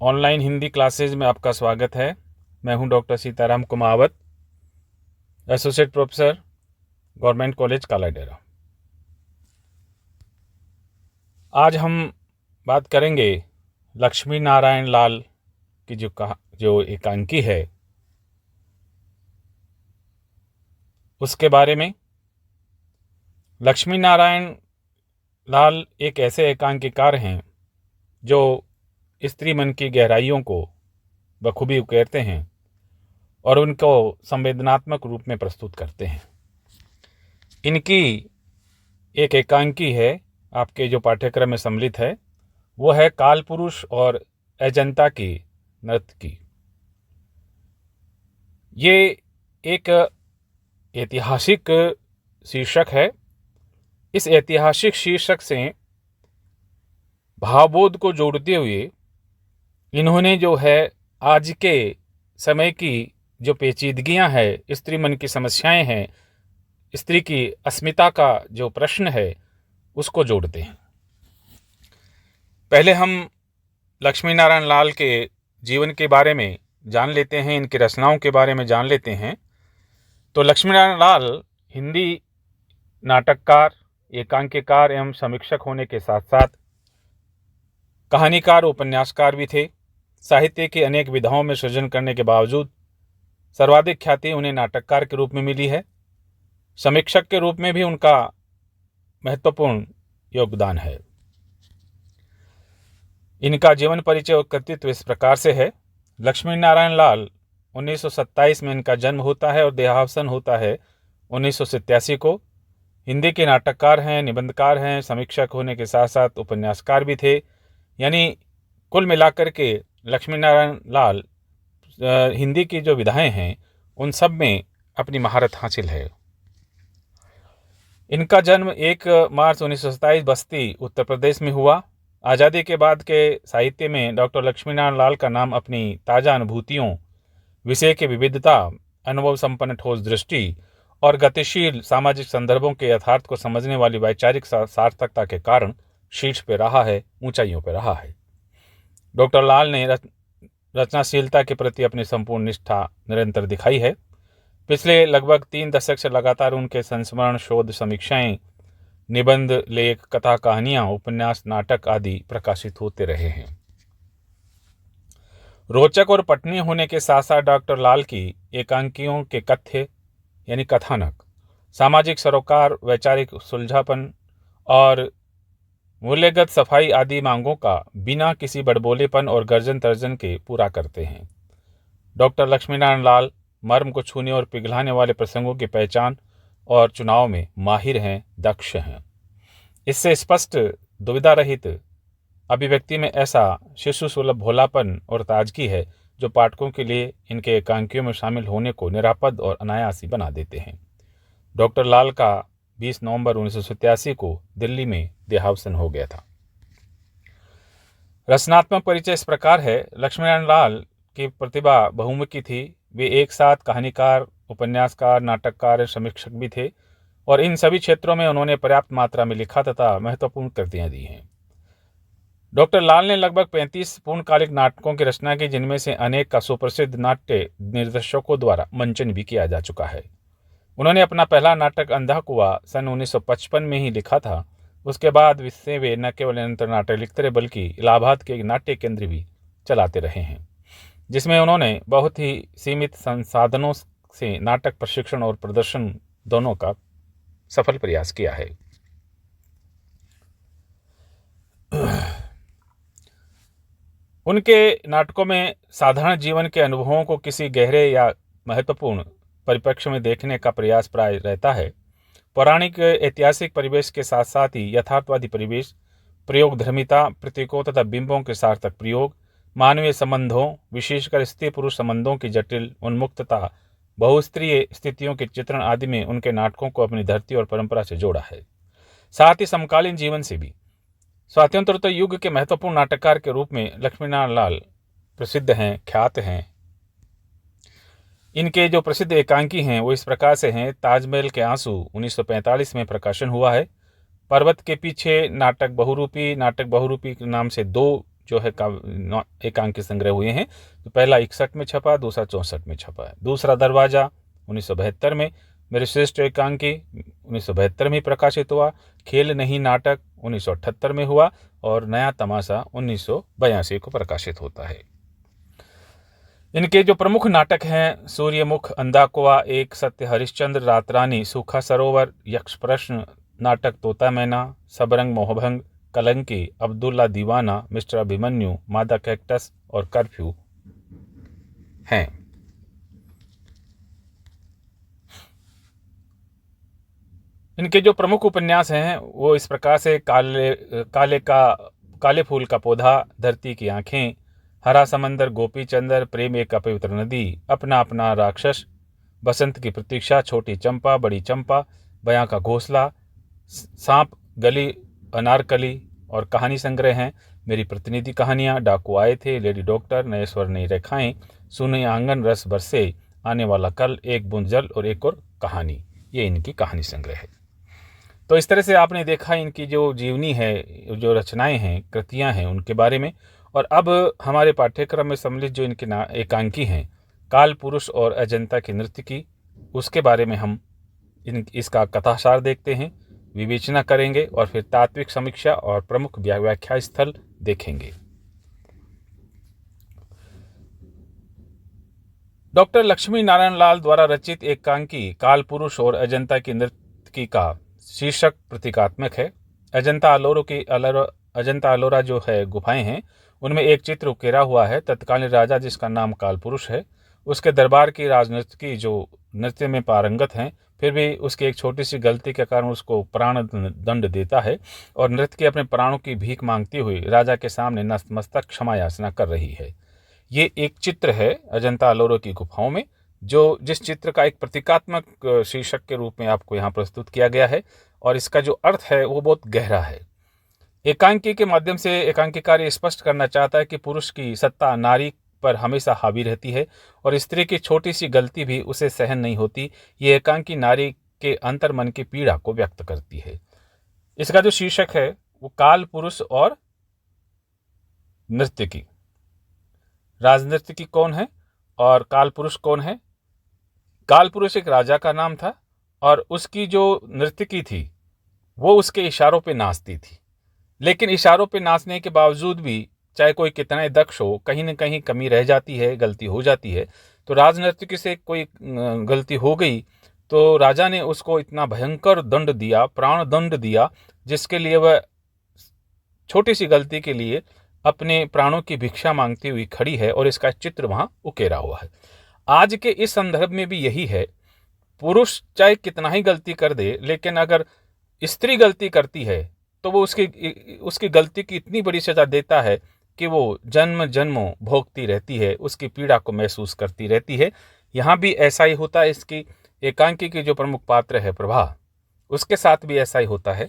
Online Hindi classes में आपका स्वागत है। मैं हूं doctor Sitaram Kumawat, associate professor, government college Kaladera. आज हम बात करेंगे लक्ष्मी नारायण लाल की जो एकांकी है उसके बारे में। लक्ष्मी नारायण लाल एक ऐसे एकांकीकार हैं जो स्त्री मन की गहराइयों को बखूबी उकेरते हैं और उनको संवेदनात्मक रूप में प्रस्तुत करते हैं। इनकी एक एकांकी है, आपके जो पाठ्यक्रम में सम्मिलित है, वो है काल पुरुष और अजंता की नर्तकी। ये एक ऐतिहासिक शीर्षक है। इस ऐतिहासिक शीर्षक से भावबोध को जोड़ते हुए इन्होंने जो है आज के समय की जो पेचीदगियां है, स्त्री मन की समस्याएं हैं, स्त्री की अस्मिता का जो प्रश्न है, उसको जोड़ते हैं। पहले हम लक्ष्मी नारायण लाल के जीवन के बारे में जान लेते हैं, इनकी रचनाओं के बारे में जान लेते हैं। तो लक्ष्मी नारायण लाल हिंदी नाटककार, एकांकीकार एवं समीक्षक होने के साथ साथ कहानीकार, उपन्यासकार भी थे। साहित्य की अनेक विधाओं में सृजन करने के बावजूद सर्वाधिक ख्याति उन्हें नाटककार के रूप में मिली है। समीक्षक के रूप में भी उनका महत्वपूर्ण योगदान है। इनका जीवन परिचय और कृतित्व इस प्रकार से है। लक्ष्मी नारायण लाल 1927 में इनका जन्म होता है और देहावसान होता है 1987 को। हिंदी के नाटककार हैं, निबंधकार हैं, समीक्षक होने के साथ साथ उपन्यासकार भी थे। यानी कुल मिलाकर के लक्ष्मी नारायण लाल हिंदी की जो विधाएं हैं उन सब में अपनी महारत हासिल है। इनका जन्म 1 मार्च 1927 बस्ती, उत्तर प्रदेश में हुआ। आज़ादी के बाद के साहित्य में डॉक्टर लक्ष्मी नारायण लाल का नाम अपनी ताज़ा अनुभूतियों, विषय की विविधता, अनुभव संपन्न ठोस दृष्टि और गतिशील सामाजिक संदर्भों के यथार्थ को समझने वाली वैचारिक सार्थकता के कारण शीर्ष पे रहा है, ऊंचाइयों पे रहा है। डॉक्टर लाल ने रचनाशीलता के प्रति अपनी संपूर्ण निष्ठा निरंतर दिखाई है। पिछले लगभग 3 दशक से लगातार उनके संस्मरण, शोध, समीक्षाएं, निबंध, लेख, कथा, कहानियां, उपन्यास, नाटक आदि प्रकाशित होते रहे हैं। रोचक और पठनीय होने के साथ साथ डॉक्टर लाल की एकांकियों के कथ्य यानी कथानक सामाजिक सरोकार, वैचारिक सुलझापन और मूल्यगत सफाई आदि मांगों का बिना किसी बड़बोलेपन और गर्जन तर्जन के पूरा करते हैं। डॉक्टर लक्ष्मी नारायण लाल मर्म को छूने और पिघलाने वाले प्रसंगों की पहचान और चुनाव में माहिर हैं, दक्ष हैं। इससे स्पष्ट, दुविधा रहित अभिव्यक्ति में ऐसा शिशु सुलभ भोलापन और ताजगी है जो पाठकों के लिए इनके एकांकियों में शामिल होने को निरापद और अनायासी बना देते हैं। डॉक्टर लाल का 20 नवंबर 1987 को दिल्ली में देहावसान हो गया था। रचनात्मक परिचय इस प्रकार है। लक्ष्मी नारायण लाल की प्रतिभा बहुमुखी थी। वे एक साथ कहानीकार, उपन्यासकार, नाटककार, समीक्षक भी थे और इन सभी क्षेत्रों में उन्होंने पर्याप्त मात्रा में लिखा तथा महत्वपूर्ण कृतियां दी हैं। डॉक्टर लाल ने लगभग 35 पूर्णकालिक नाटकों की रचना की, जिनमें से अनेक का सुप्रसिद्ध नाट्य निर्देशकों द्वारा मंचन भी किया जा चुका है। उन्होंने अपना पहला नाटक अंधा कुआं सन 1955 में ही लिखा था। उसके बाद से वे न केवल निरंतर नाटक लिखते रहे बल्कि इलाहाबाद के नाट्य केंद्र भी चलाते रहे हैं, जिसमें उन्होंने बहुत ही सीमित संसाधनों से नाटक प्रशिक्षण और प्रदर्शन दोनों का सफल प्रयास किया है। उनके नाटकों में साधारण जीवन के अनुभवों को किसी गहरे या महत्वपूर्ण परिप्रेक्ष्य में देखने का प्रयास प्राय रहता है। पौराणिक ऐतिहासिक परिवेश के साथ साथ ही यथार्थवादी परिवेश, प्रयोगधर्मिता, प्रतीकों तथा बिंबों के सार्थक प्रयोग, मानवीय संबंधों, विशेषकर स्त्री पुरुष संबंधों की जटिल उन्मुक्तता, बहुस्त्रीय स्थितियों के चित्रण आदि में उनके नाटकों को अपनी धरती और परंपरा से जोड़ा है। साथ ही समकालीन जीवन से भी। स्वातंत्रता युग के महत्वपूर्ण नाटककार के रूप में लक्ष्मी नारायण लाल प्रसिद्ध हैं, ख्यात हैं। इनके जो प्रसिद्ध एकांकी हैं वो इस प्रकार से हैं। ताजमहल के आंसू 1945 में प्रकाशन हुआ है। पर्वत के पीछे नाटक बहुरूपी के नाम से 2 जो है एकांकी संग्रह हुए हैं। तो पहला 61 में छपा, दूसरा 64 में छपा है। दूसरा दरवाजा 1972 में। मेरे श्रेष्ठ एकांकी 1972 में प्रकाशित हुआ। खेल नहीं नाटक 1978 में हुआ और नया तमाशा 1982 को प्रकाशित होता है। इनके जो प्रमुख नाटक हैं सूर्यमुख, अंधा कुआं, एक सत्य हरिश्चंद्र, रात रानी, सूखा सरोवर, यक्ष प्रश्न, नाटक तोता मैना, सबरंग मोहभंग, कलंकी, अब्दुल्ला दीवाना, मिस्टर अभिमन्यु, मादा कैक्टस और कर्फ्यू हैं। इनके जो प्रमुख उपन्यास हैं वो इस प्रकार से काले फूल का पौधा, धरती की आंखें, हरा समंदर, गोपी चंदर, प्रेम एक अपवित्र नदी, अपना अपना राक्षस, बसंत की प्रतीक्षा, छोटी चंपा, बड़ी चंपा, बयां का घोंसला, सांप, गली, अनारकली और कहानी संग्रह हैं। मेरी प्रतिनिधि कहानियाँ, डाकू आए थे, लेडी डॉक्टर, नए स्वर नई रेखाएं, सुने आंगन, रस बरसे, आने वाला कल, एक बूंद जल और एक और कहानी, ये इनकी कहानी संग्रह है। तो इस तरह से आपने देखा इनकी जो जीवनी है, जो रचनाएं हैं, कृतियां हैं, उनके बारे में। और अब हमारे पाठ्यक्रम में सम्मिलित जो इनके एकांकी हैं, काल पुरुष और अजंता की नृत्य की, उसके बारे में हम इसका कथासार देखते हैं, विवेचना करेंगे और फिर तात्विक समीक्षा और प्रमुख व्याख्या स्थल देखेंगे। डॉक्टर लक्ष्मी नारायण लाल द्वारा रचित एकांकी काल पुरुष और अजंता की नृत्य का शीर्षक प्रतीकात्मक है। अजंता अलोरा जो है गुफाएं हैं, उनमें एक चित्र उकेरा हुआ है। तत्कालीन राजा जिसका नाम काल पुरुष है, उसके दरबार की राजनृत्य जो नृत्य में पारंगत हैं, फिर भी उसकी एक छोटी सी गलती के कारण उसको प्राण दंड देता है और नृत्य के अपने प्राणों की भीख मांगती हुई राजा के सामने नतमस्तक क्षमा याचना कर रही है। ये एक चित्र है अजंता अलोरा की गुफाओं में, जिस चित्र का एक प्रतीकात्मक शीर्षक के रूप में आपको यहाँ प्रस्तुत किया गया है और इसका जो अर्थ है वो बहुत गहरा है। एकांकी के माध्यम से एकांकीकार ये स्पष्ट करना चाहता है कि पुरुष की सत्ता नारी पर हमेशा हावी रहती है और स्त्री की छोटी सी गलती भी उसे सहन नहीं होती। ये एकांकी नारी के अंतर्मन की पीड़ा को व्यक्त करती है। इसका जो शीर्षक है वो काल पुरुष और नृत्य की। राजनृत्य की कौन है और काल पुरुष कौन है? काल पुरुष एक राजा का नाम था और उसकी जो नर्तकी थी वो उसके इशारों पे नाचती थी, लेकिन इशारों पे नाचने के बावजूद भी चाहे कोई कितना ही दक्ष हो, कहीं ना कहीं कमी रह जाती है, गलती हो जाती है। तो राजनर्तकी से कोई गलती हो गई तो राजा ने उसको इतना भयंकर दंड दिया, प्राण दंड दिया, जिसके लिए वह छोटी सी गलती के लिए अपने प्राणों की भिक्षा मांगती हुई खड़ी है और इसका चित्र वहां उकेरा हुआ है। आज के इस संदर्भ में भी यही है। पुरुष चाहे कितना ही गलती कर दे, लेकिन अगर स्त्री गलती करती है तो वो उसकी गलती की इतनी बड़ी सजा देता है कि वो जन्म जन्मों भोगती रहती है, उसकी पीड़ा को महसूस करती रहती है। यहाँ भी ऐसा ही होता है। इसकी एकांकी की जो प्रमुख पात्र है प्रभा, उसके साथ भी ऐसा ही होता है।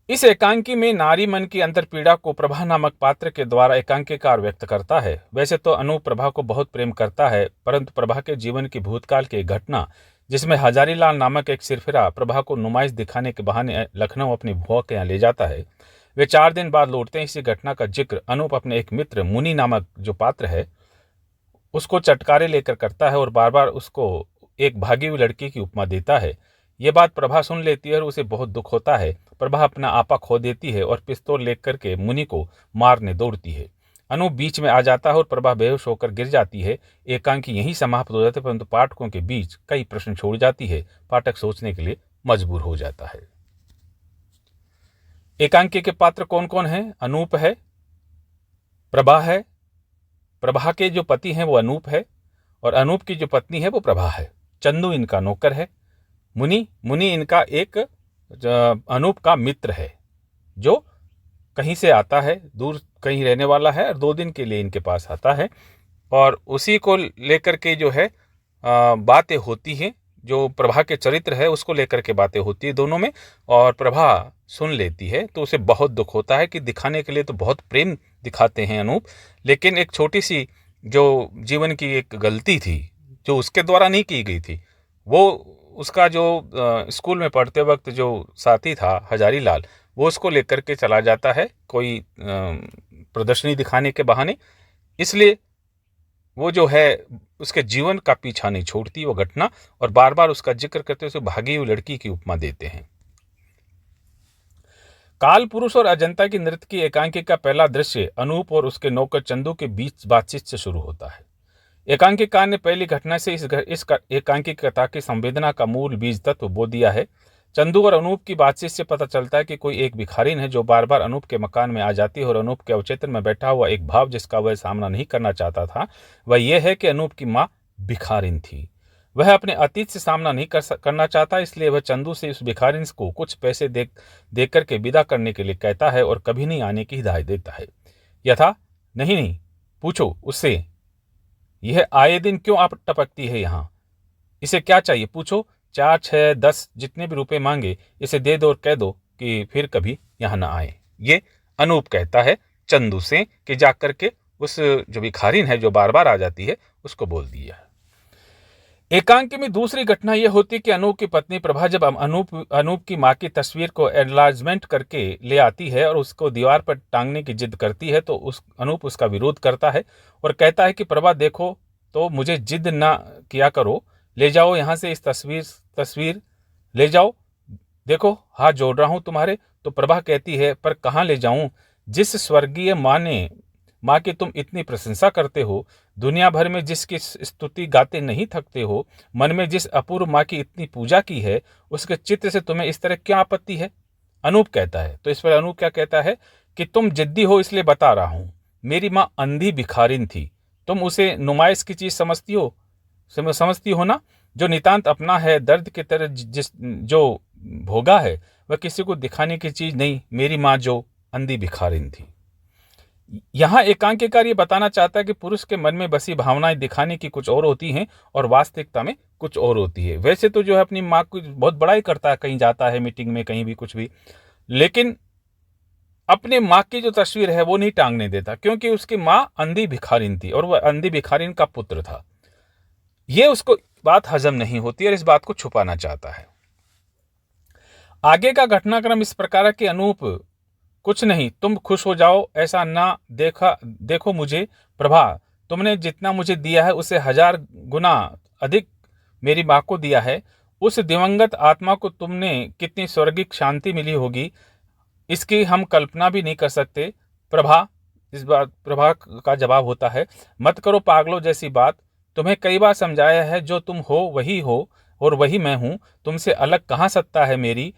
इस एकांकी में नारी मन की अंतर पीड़ा को प्रभा नामक पात्र के द्वारा एकांकीकार व्यक्त करता है। वैसे तो अनूप प्रभा को बहुत प्रेम करता है, परंतु प्रभा के जीवन की भूतकाल की घटना, जिसमें हजारीलाल नामक एक सिरफिरा प्रभा को नुमाइश दिखाने के बहाने लखनऊ अपनी भुआ के यहाँ ले जाता है, वे 4 दिन बाद लौटते हैं। इसी घटना का जिक्र अनूप अपने एक मित्र मुनि नामक जो पात्र है उसको चटकारे लेकर करता है और बार बार उसको एक भागी हुई लड़की की उपमा देता है। ये बात प्रभा सुन लेती है और उसे बहुत दुख होता है। प्रभा अपना आपा खो देती है और पिस्तौल लेकर के मुनि को मारने दौड़ती है। अनूप बीच में आ जाता है और प्रभा बेहोश होकर गिर जाती है। एकांकी यहीं समाप्त हो जाते, परंतु पाठकों के बीच कई प्रश्न छोड़ जाती है। पाठक सोचने के लिए मजबूर हो जाता है। एकांकी के पात्र कौन कौन है? अनूप है, प्रभा है, प्रभा के जो पति हैं वो अनूप है और अनूप की जो पत्नी है वो प्रभा है। चंदू इनका नौकर है। मुनि इनका एक अनूप का मित्र है जो कहीं से आता है, दूर कहीं रहने वाला है और 2 दिन के लिए इनके पास आता है और उसी को लेकर के जो है बातें होती हैं। जो प्रभा के चरित्र है उसको लेकर के बातें होती है दोनों में और प्रभा सुन लेती है तो उसे बहुत दुख होता है कि दिखाने के लिए तो बहुत प्रेम दिखाते हैं अनूप, लेकिन एक छोटी सी जो जीवन की एक गलती थी, जो उसके द्वारा नहीं की गई थी, वो उसका जो स्कूल में पढ़ते वक्त जो साथी था हजारी लाल, वो उसको लेकर के चला जाता है कोई प्रदर्शनी दिखाने के बहाने। इसलिए वो जो है उसके जीवन का पीछा नहीं छोड़ती वो घटना, और बार बार उसका जिक्र करते हुए उसे भागी हुई लड़की की उपमा देते हैं। काल पुरुष और अजंता की नृत्य की एकांकी का पहला दृश्य अनूप और उसके नौकर चंदू के बीच बातचीत से शुरू होता है। एकांकीकार ने पहली घटना से इस एकांकी कथा की संवेदना का मूल बीज तत्व बो दिया है। चंदू और अनूप की बातचीत से पता चलता है कि कोई एक भिखारिन है जो बार बार अनूप के मकान में आ जाती है, और अनूप के अवचेतन में बैठा हुआ एक भाव जिसका वह सामना नहीं करना चाहता था वह यह है कि अनूप की माँ भिखारिन थी। वह अपने अतीत से सामना नहीं करना चाहता, इसलिए वह चंदू से उस भिखारिन को कुछ पैसे दे करके विदा करने के लिए कहता है और कभी नहीं आने की हिदायत देता है। यथा नहीं नहीं पूछो उससे, यह आए दिन क्यों आप टपकती है यहाँ, इसे क्या चाहिए पूछो, 4, 6, 10 जितने भी रुपए मांगे इसे दे दो और कह दो कि फिर कभी यहाँ ना आए। ये अनूप कहता है चंदू से कि जाकर के उस जो भिखारिन है जो बार बार आ जाती है उसको बोल दिया है। एकांकी में दूसरी घटना यह होती है कि अनूप की पत्नी प्रभा जब अनूप की मां की तस्वीर को एनलार्जमेंट करके ले आती है और उसको दीवार पर टांगने की जिद करती है, तो अनूप उसका विरोध करता है और कहता है कि प्रभा देखो तो मुझे जिद ना किया करो, ले जाओ यहाँ से इस तस्वीर ले जाओ, देखो हाथ जोड़ रहा हूं तुम्हारे। तो प्रभा कहती है पर कहाँ ले जाऊं, जिस स्वर्गीय माँ की तुम इतनी प्रशंसा करते हो, दुनिया भर में जिसकी स्तुति गाते नहीं थकते हो, मन में जिस अपूर्व माँ की इतनी पूजा की है, उसके चित्र से तुम्हें इस तरह क्या आपत्ति है। अनूप कहता है, तो इस पर अनूप क्या कहता है कि तुम जिद्दी हो इसलिए बता रहा हूं, मेरी माँ अंधी भिखारिन थी, तुम उसे नुमाइश की चीज समझती हो ना, जो नितांत अपना है, दर्द की तरह जो भोगा है वह किसी को दिखाने की चीज नहीं, मेरी माँ जो अंधी भिखारिन थी। यहाँ एकांकीकार ये बताना चाहता है कि पुरुष के मन में बसी भावनाएं दिखाने की कुछ और होती हैं और वास्तविकता में कुछ और होती है। वैसे तो जो है अपनी माँ को बहुत बड़ाई करता है, कहीं जाता है मीटिंग में कहीं भी कुछ भी, लेकिन अपने माँ की जो तस्वीर है वो नहीं टांगने देता, क्योंकि उसकी माँ अंधी भिखारिन थी और वह अंधी भिखारिन का पुत्र था। ये उसको बात हजम नहीं होती और इस बात को छुपाना चाहता है। आगे का घटनाक्रम इस प्रकार कि अनूप कुछ नहीं, तुम खुश हो जाओ, ऐसा ना देखो मुझे प्रभा, तुमने जितना मुझे दिया है उसे 1000 गुना अधिक मेरी माँ को दिया है। उस दिवंगत आत्मा को तुमने कितनी स्वर्गिक शांति मिली होगी, इसकी हम कल्पना भी नहीं कर सकते। प्रभा का जवाब होता है, मत करो पागलों जैसी बात, तुम्हें कई बार समझाया है, जो तुम हो वही हो और वही मैं हूं, तुमसे अलग कहाँ सत्ता है मेरी,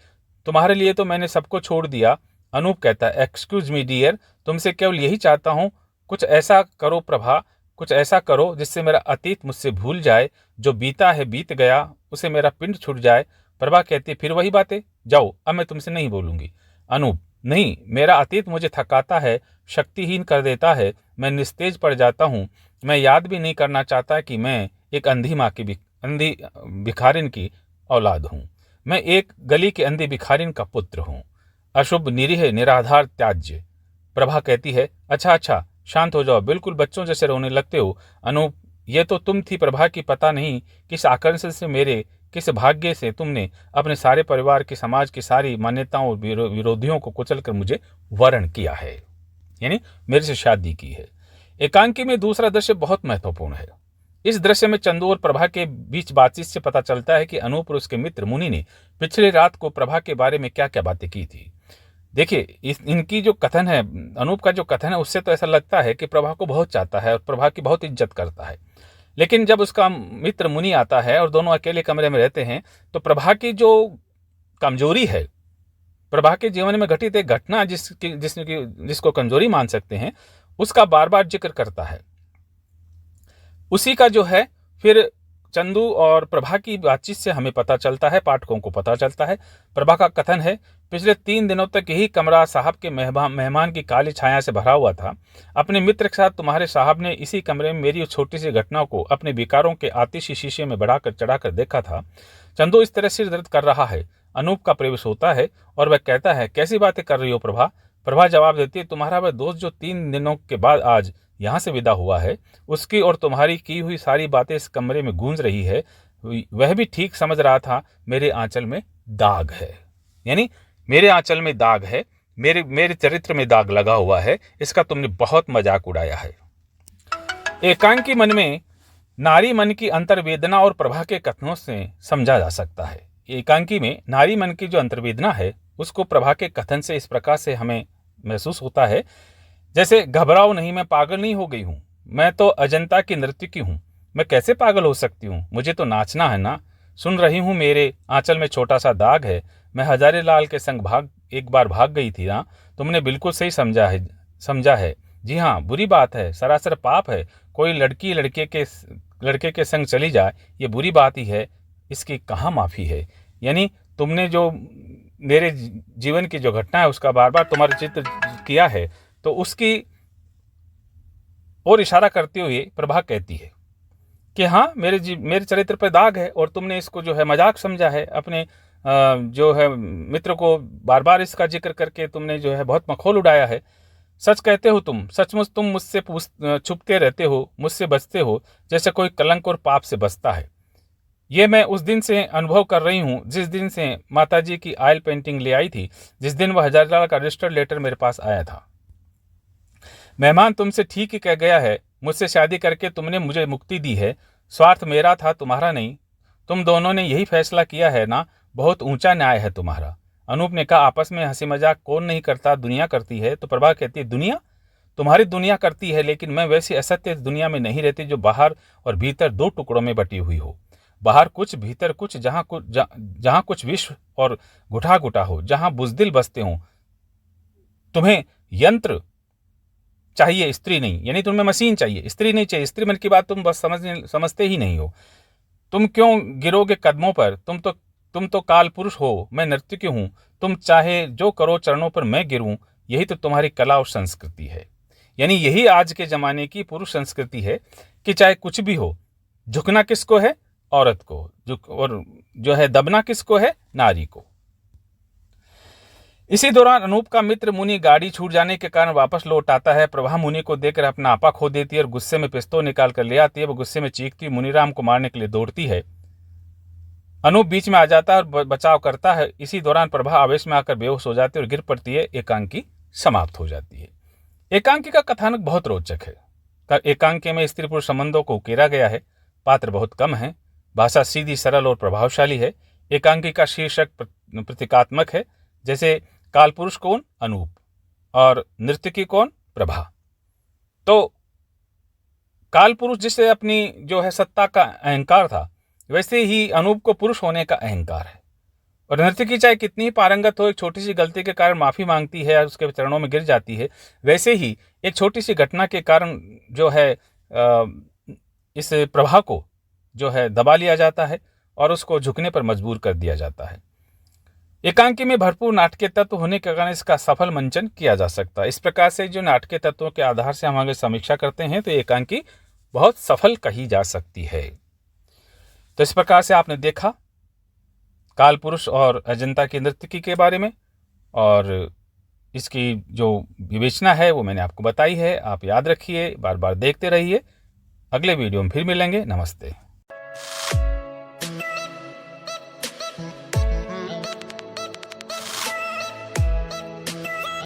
तुम्हारे लिए तो मैंने सबको छोड़ दिया। अनूप कहता है, एक्सक्यूज मी डियर, तुमसे केवल यही चाहता हूं, कुछ ऐसा करो प्रभा, कुछ ऐसा करो जिससे मेरा अतीत मुझसे भूल जाए, जो बीता है बीत गया, उसे मेरा पिंड छूट जाए। प्रभा कहती है, फिर वही बातें, जाओ अब मैं तुमसे नहीं बोलूंगी। अनूप, नहीं, मेरा अतीत मुझे थकाता है, शक्तिहीन कर देता है, मैं निस्तेज पड़ जाता हूँ, मैं याद भी नहीं करना चाहता कि मैं एक अंधी भिखारिन की औलाद हूँ, मैं एक गली के अंधी भिखारिन का पुत्र हूँ, अशुभ निरीह निराधार त्याज्य। प्रभा कहती है, अच्छा शांत हो जाओ, बिल्कुल बच्चों जैसे रोने लगते हो। अनूप, ये तो तुम थी प्रभा की, पता नहीं किस आकर्षण से, मेरे किस भाग्य से तुमने अपने सारे परिवार की, समाज की सारी मान्यताओं विरोधियों को कुचलकर मुझे वर्ण किया है, यानी मेरे से शादी की है। एकांकी में दूसरा दृश्य बहुत महत्वपूर्ण है। इस दृश्य में चंदू और प्रभा के बीच बातचीत से पता चलता है कि अनूप और उसके मित्र मुनि ने पिछली रात को प्रभा के बारे में क्या क्या बातें की थी। देखिए, इनकी जो कथन है, अनूप का जो कथन है, उससे तो ऐसा लगता है कि प्रभा को बहुत चाहता है और प्रभा की बहुत इज्जत करता है। लेकिन जब उसका मित्र मुनि आता है और दोनों अकेले कमरे में रहते हैं, तो प्रभा की जो कमजोरी है, प्रभा के जीवन में घटित एक घटना जिसको कमजोरी मान सकते हैं, उसका बार बार जिक्र करता है। उसी का जो है फिर चंदू और प्रभा की बातचीत से हमें पता चलता है, पाठकों को पता चलता है। प्रभा का कथन है, पिछले 3 दिनों तक यही कमरा साहब के मेहमान की काली छाया से भरा हुआ था। अपने मित्र के साथ तुम्हारे साहब ने इसी कमरे में मेरी उस छोटी सी घटना को अपने विकारों के आतिशी शीशे में बढ़ाकर चढ़ाकर देखा था। चंदू इस तरह सिर दर्द कर रहा है। अनूप का प्रवेश होता है और वह कहता है, कैसी बातें कर रही हो प्रभा। प्रभा जवाब देती है, तुम्हारा वह दोस्त जो 3 दिनों के बाद आज यहाँ से विदा हुआ है, उसकी और तुम्हारी की हुई सारी बातें इस कमरे में गूंज रही है। वह भी ठीक समझ रहा था मेरे आंचल में दाग है, यानी मेरे आंचल में दाग है, मेरे मेरे चरित्र में दाग लगा हुआ है, इसका तुमने बहुत मजाक उड़ाया है। एकांकी मन में नारी मन की अंतर्वेदना और प्रभा के कथनों से समझा जा सकता है। एकांकी में नारी मन की जो अंतर्वेदना है उसको प्रभा के कथन से इस प्रकार से हमें महसूस होता है, जैसे घबराओ नहीं, मैं पागल नहीं हो गई हूँ, मैं तो अजंता की नर्तकी हूँ, मैं कैसे पागल हो सकती हूँ, मुझे तो नाचना है ना। सुन रही हूँ मेरे आंचल में छोटा सा दाग है, मैं हजारे लाल के संग एक बार भाग गई थी ना। तुमने बिल्कुल सही समझा है। जी हाँ, बुरी बात है, सरासर पाप है। कोई लड़की लड़के के संग चली जाए, ये बुरी बात ही है, इसकी कहाँ माफ़ी है। यानी तुमने जो मेरे जीवन की जो घटना है उसका बार बार तुम्हारा चित्र किया है, तो उसकी और इशारा करते हुए प्रभा कहती है कि हाँ, मेरे चरित्र पर दाग है और तुमने इसको जो है मजाक समझा है। अपने जो है मित्र को बार बार इसका जिक्र करके तुमने जो है बहुत मखौल उड़ाया है। सच कहते हो तुम, सचमुच तुम मुझसे छुपते रहते हो, मुझसे बचते हो जैसे कोई कलंक और पाप से बचता है। ये मैं उस दिन से अनुभव कर रही हूँ जिस दिन से माताजी की ऑयल पेंटिंग ले आई थी, जिस दिन वह हजारीलाल का रजिस्टर्ड लेटर मेरे पास आया था। मेहमान तुमसे ठीक ही कह गया है, मुझसे शादी करके तुमने मुझे मुक्ति दी है। स्वार्थ मेरा था, तुम्हारा नहीं। तुम दोनों ने यही फैसला किया है ना, बहुत ऊंचा न्याय है तुम्हारा। अनूप ने कहा, आपस में हंसी मजाक कौन नहीं करता, दुनिया करती है। तो प्रभा कहती है, दुनिया? तुम्हारी दुनिया करती है, लेकिन मैं वैसी असत्य दुनिया में नहीं रहती जो बाहर और भीतर दो टुकड़ों में बटी हुई हो। बाहर कुछ, भीतर कुछ, जहां कुछ विश्व और घुटा घुटा हो, जहां बुजदिल बसते हो। तुम्हें यंत्र चाहिए, स्त्री नहीं, यानी तुम्हें मशीन चाहिए, स्त्री नहीं चाहिए। स्त्री मन की बात तुम बस समझते ही नहीं हो। तुम क्यों गिरोगे कदमों पर, तुम तो काल पुरुष हो, मैं नर्तकी हूं। तुम चाहे जो करो, चरणों पर मैं गिरूं। यही तो तुम्हारी कला और संस्कृति है। यानी यही आज के जमाने की पुरुष संस्कृति है कि चाहे कुछ भी हो, झुकना किसको है? औरत को। और जो है दबना किसको है? नारी को। इसी दौरान अनूप का मित्र मुनि गाड़ी छूट जाने के कारण वापस लौट आता है। प्रभा मुनि को देखकर अपना आपा खो देती है और गुस्से में पिस्तौल निकाल कर ले आती है। वो गुस्से में चीखती हुई मुनिराम को मारने के लिए दौड़ती है। अनूप बीच में आ जाता है और बचाव करता है। इसी दौरान प्रभा आवेश में आकर बेहोश हो जाती है और गिर पड़ती है। एकांकी समाप्त हो जाती है। एकांकी का कथानक बहुत रोचक है। एकांकी में स्त्री पुरुष संबंधों को उकेरा गया है। पात्र बहुत कम है, भाषा सीधी, सरल और प्रभावशाली है। एकांकी का शीर्षक प्रतीकात्मक है, जैसे कालपुरुष कौन? अनूप, और नर्तकी कौन? प्रभा। तो कालपुरुष जिसे अपनी जो है सत्ता का अहंकार था, वैसे ही अनूप को पुरुष होने का अहंकार है। और नर्तकी चाहे कितनी ही पारंगत हो, एक छोटी सी गलती के कारण माफी मांगती है, उसके चरणों में गिर जाती है। वैसे ही एक छोटी सी घटना के कारण जो है इस प्रभा को जो है दबा लिया जाता है और उसको झुकने पर मजबूर कर दिया जाता है। एकांकी में भरपूर नाटकीय तत्व होने के कारण इसका सफल मंचन किया जा सकता है। इस प्रकार से जो नाटकीय तत्वों के आधार से हम आगे समीक्षा करते हैं तो एकांकी बहुत सफल कही जा सकती है। तो इस प्रकार से आपने देखा काल पुरुष और अजंता की नर्तकी के बारे में, और इसकी जो विवेचना है वो मैंने आपको बताई है। आप याद रखिए, बार बार देखते रहिए। अगले वीडियो में फिर मिलेंगे। नमस्ते।